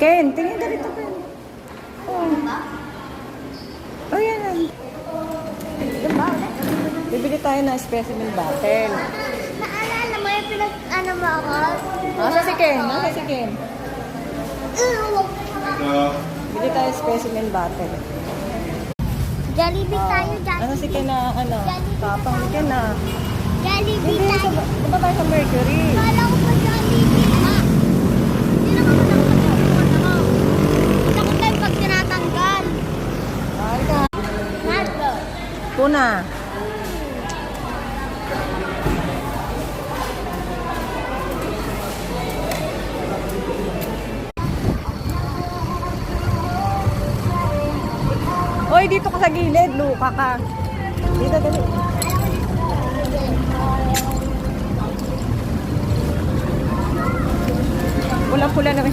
Ken, tingin ka rito, Ken. Oh. Oh, yan. Bibili tayo ng specimen bottle. Naalala mo yung pinag-ano mo ako? Nasa si Ken? Nasa si Ken? Bili tayo specimen bottle. Jollibee tayo, Ano si Jollibee. Ken na, ano? Tapang ni Ken na. Jollibee Hindi, tayo. diba tayo sa Mercury? Kala ko pa Jollibee. Hindi naman ako nakapagod. Takot tayo pag tinatanggal. Ay ka. Nato. Puna. Hoy, dito ka sa gilid, luka ka. Dito, dali. Pulang-pula naman.